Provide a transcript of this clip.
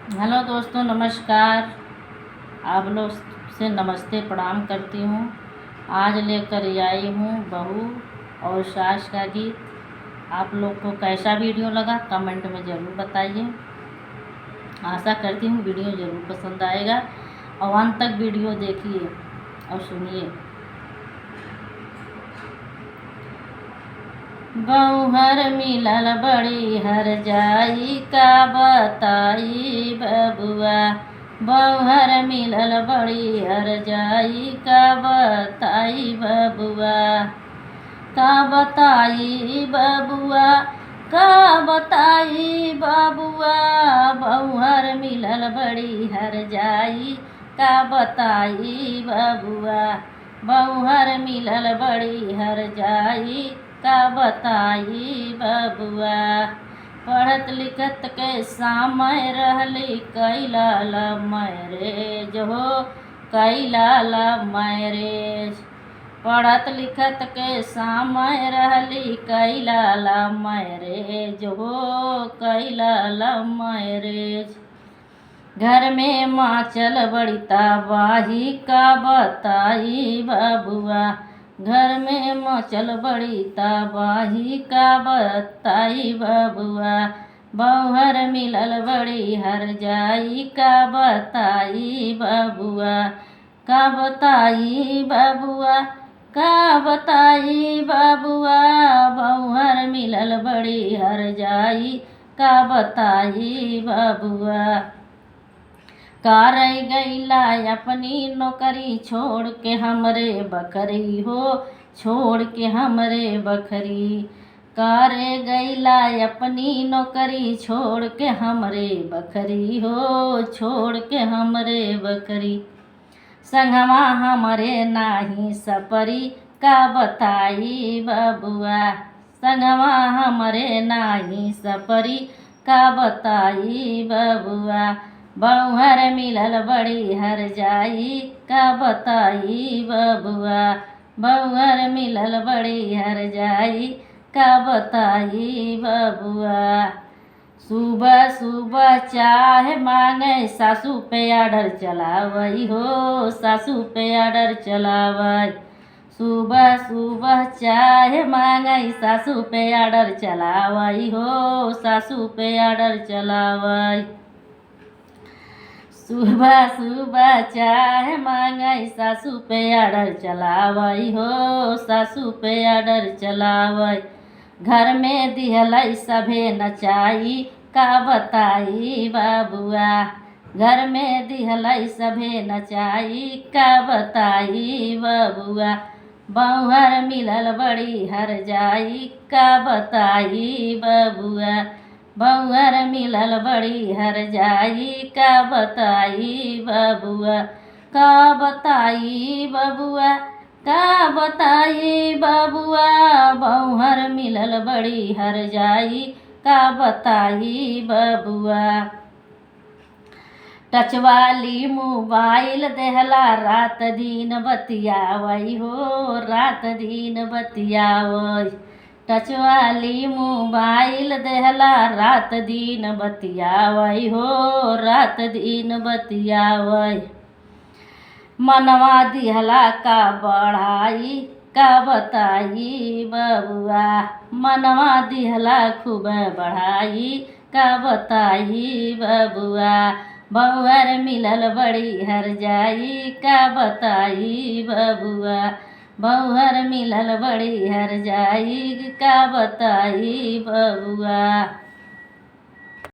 Hello दोस्तों, नमस्कार। आप लोग से नमस्ते प्रणाम करती हूँ। आज लेकर आई हूँ बहू और सास का गीत। आप लोग को कैसा वीडियो लगा कमेंट में ज़रूर बताइए। आशा करती हूँ वीडियो ज़रूर पसंद आएगा और अंत तक वीडियो देखिए और सुनिए। बहुहर मिलल बड़ी हर जाई का बताई बबुआ। बहुहर मिलल बड़ी हर जाई का बताई बबुआ। का बताई बबुआ, का बताई बबुआ। बहुहर मिलल बड़ी हर जाई का बताई बबुआ। बहुहर मिलल बड़ी हर जाई का बताई बबुआ। पढ़त लिखत के समय रहली कैला मैरेज हो, कैला मैरेज। पढ़त लिखत के समय रहली कैला मैरेज हो, कैला मैरेज। घर में माचल बड़ी तबाही का बताई बबुआ। घर में मचल बड़ी तबाही का बताई बबुआ। बहुहर मिलल बड़ी हर जाई का बताई बबुआ। का बताई बबुआ, का बताई बबुआ। बहुहर मिलल बड़ी हर जाई का बताई बबुआ। का रह गईला अपनी नौकरी छोड़ के हमरे बकरी हो, छोड़ के हमरे बकरी। का रह गईला अपनी नौकरी छोड़ के हमरे बकरी हो, छोड़ के हमरे बकरी। संगवा हमरे नाही सपरी का बताई बबुआ। संगवा हमरे नाही सपरी का बताई बबुआ। बहुहर मिलल बड़ी हर जाई का बताई बबुआ। बहुहर मिलल बड़ी हर जाई का बताई बबुआ। सुबह सुबह चाय मांगे सासू पे आर्डर चलावई हो, सासू पे आर्डर चलावई। सुबह सुबह चाय मांगई सासू पे आर्डर चलावई हो, सासू पे आर्डर चलावई। सुबह सुबह चाय मांगई सासू पे आर्डर चलावई हो, सासू पे आर्डर चलावई। घर में दिहलई सभे नचाई का बताई बबुआ। घर में दिहलई सभे नचाई का बताई बबुआ। बहुहर मिलल बड़ी हर जाई का बताई बबुआ। बहुहर मिलल बड़ी हर जाई का बताई बबुआ। का बताई बबुआ, का बताई बबुआ। बहुहर मिलल बड़ी हर जाई का बताई बबुआ। टच वाली मोबाइल देहला रात दिन बतियावई हो, रात दिन बतियावई। टच वाली मोबाइल देहला रात दिन बतियावई हो, रात दिन बतियावई। मनवा दिहला का बढ़ाई का बताई बबुआ। मनवा दिहला खूब बढ़ाई का बताई बबुआ। बहुहर मिलल बड़ी हर जाई का बताई बबुआ। बहुहर मिलल बड़ी हर जाई का बताई बबुआ।